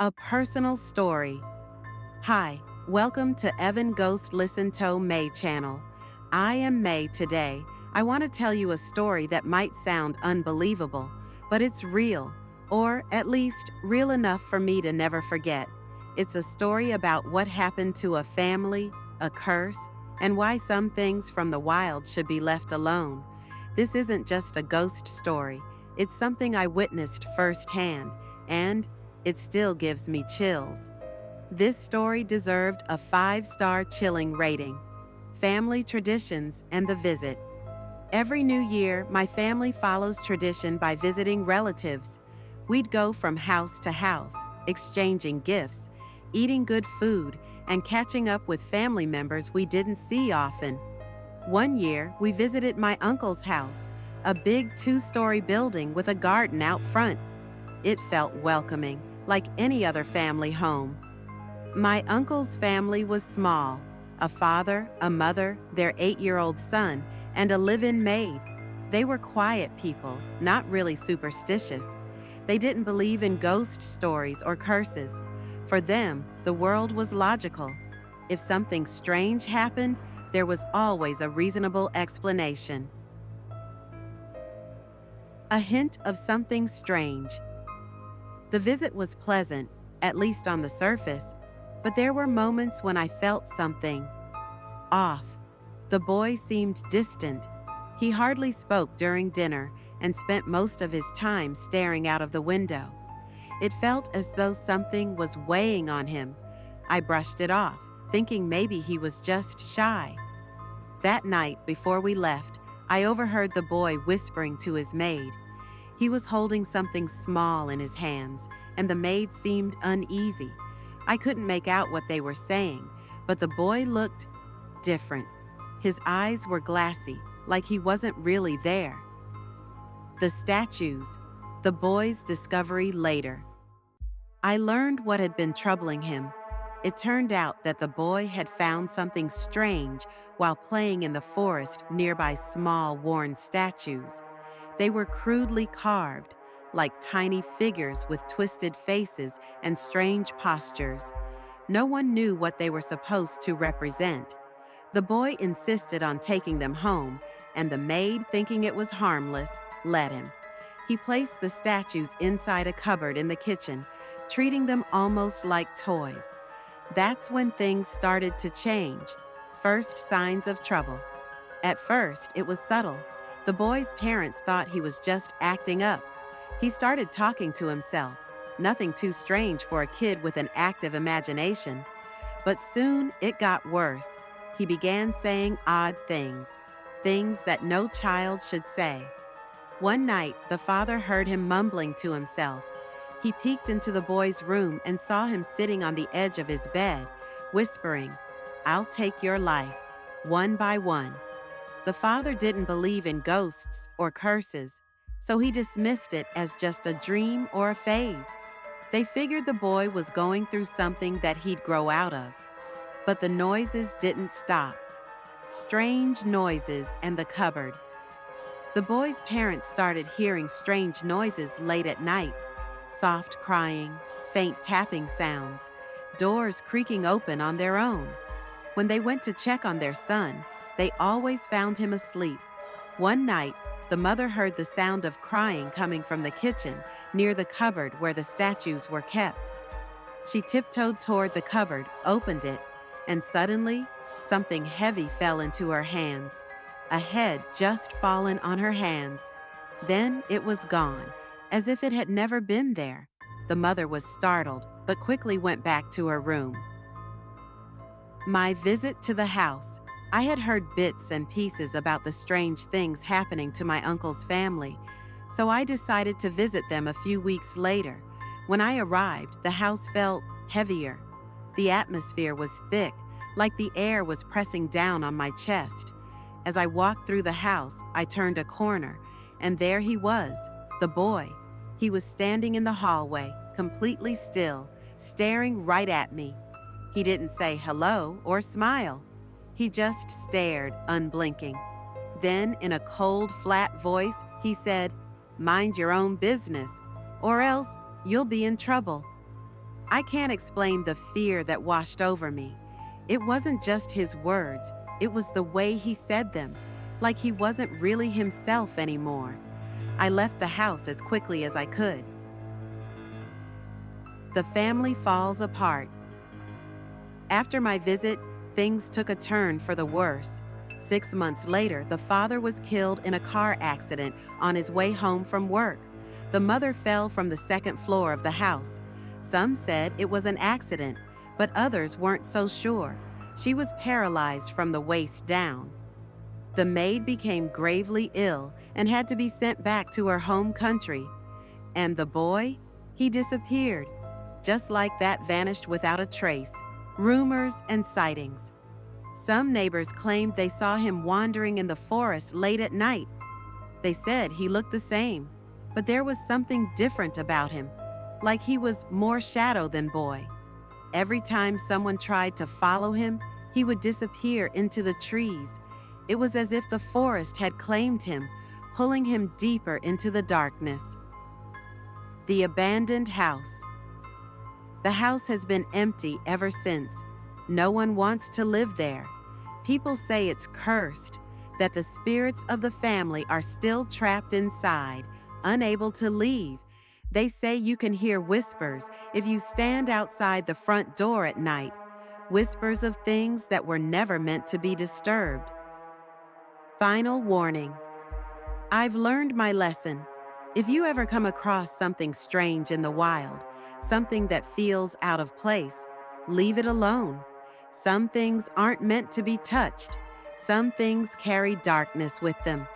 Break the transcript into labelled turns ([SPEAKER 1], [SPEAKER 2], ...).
[SPEAKER 1] A personal story. Hi, welcome to Evan Ghost Listen to May channel. I am May today. I want to tell you a story that might sound unbelievable, but it's real, or at least real enough for me to never forget. It's a story about what happened to a family, a curse, and why some things from the wild should be left alone. This isn't just a ghost story. It's something I witnessed firsthand, and it still gives me chills. This story deserved a 5-star chilling rating. Family traditions and the visit. Every New Year, my family follows tradition by visiting relatives. We'd go from house to house, exchanging gifts, eating good food, and catching up with family members we didn't see often. One year, we visited my uncle's house, a big 2-story building with a garden out front. It felt welcoming, like any other family home. My uncle's family was small: a father, a mother, their 8-year-old son, and a live-in maid. They were quiet people, not really superstitious. They didn't believe in ghost stories or curses. For them, the world was logical. If something strange happened, there was always a reasonable explanation. A hint of something strange. The visit was pleasant, at least on the surface, but there were moments when I felt something off. The boy seemed distant. He hardly spoke during dinner and spent most of his time staring out of the window. It felt as though something was weighing on him. I brushed it off, thinking maybe he was just shy. That night, before we left, I overheard the boy whispering to his maid. He was holding something small in his hands, and the maid seemed uneasy. I couldn't make out what they were saying, but the boy looked different. His eyes were glassy, like he wasn't really there. The statues. The boy's discovery later. I learned what had been troubling him. It turned out that the boy had found something strange while playing in the forest nearby small, worn statues. They were crudely carved, like tiny figures with twisted faces and strange postures. No one knew what they were supposed to represent. The boy insisted on taking them home, and the maid, thinking it was harmless, let him. He placed the statues inside a cupboard in the kitchen, treating them almost like toys. That's when things started to change. First signs of trouble. At first, it was subtle. The boy's parents thought he was just acting up. He started talking to himself, nothing too strange for a kid with an active imagination. But soon it got worse. He began saying odd things, things that no child should say. One night, the father heard him mumbling to himself. He peeked into the boy's room and saw him sitting on the edge of his bed, whispering, "I'll take your life, one by one." The father didn't believe in ghosts or curses, so he dismissed it as just a dream or a phase. They figured the boy was going through something that he'd grow out of. But the noises didn't stop. Strange noises in the cupboard. The boy's parents started hearing strange noises late at night. Soft crying, faint tapping sounds, doors creaking open on their own. When they went to check on their son, they always found him asleep. One night, the mother heard the sound of crying coming from the kitchen near the cupboard where the statues were kept. She tiptoed toward the cupboard, opened it, and suddenly, something heavy fell into her hands. A head just fallen on her hands. Then it was gone, as if it had never been there. The mother was startled, but quickly went back to her room. My visit to the house. I had heard bits and pieces about the strange things happening to my uncle's family, so I decided to visit them a few weeks later. When I arrived, the house felt heavier. The atmosphere was thick, like the air was pressing down on my chest. As I walked through the house, I turned a corner, and there he was, the boy. He was standing in the hallway, completely still, staring right at me. He didn't say hello or smile. He just stared, unblinking. Then, in a cold, flat voice, he said, "Mind your own business, or else you'll be in trouble." I can't explain the fear that washed over me. It wasn't just his words, it was the way he said them, like he wasn't really himself anymore. I left the house as quickly as I could. The family falls apart. After my visit, things took a turn for the worse. 6 months later, the father was killed in a car accident on his way home from work. The mother fell from the second floor of the house. Some said it was an accident, but others weren't so sure. She was paralyzed from the waist down. The maid became gravely ill and had to be sent back to her home country. And the boy? He disappeared. Just like that, vanished without a trace. Rumors and sightings. Some neighbors claimed they saw him wandering in the forest late at night. They said he looked the same, but there was something different about him, like he was more shadow than boy. Every time someone tried to follow him, he would disappear into the trees. It was as if the forest had claimed him, pulling him deeper into the darkness. The abandoned house. The house has been empty ever since. No one wants to live there. People say it's cursed, that the spirits of the family are still trapped inside, unable to leave. They say you can hear whispers if you stand outside the front door at night, whispers of things that were never meant to be disturbed. Final warning. I've learned my lesson. If you ever come across something strange in the wild, something that feels out of place, leave it alone. Some things aren't meant to be touched. Some things carry darkness with them.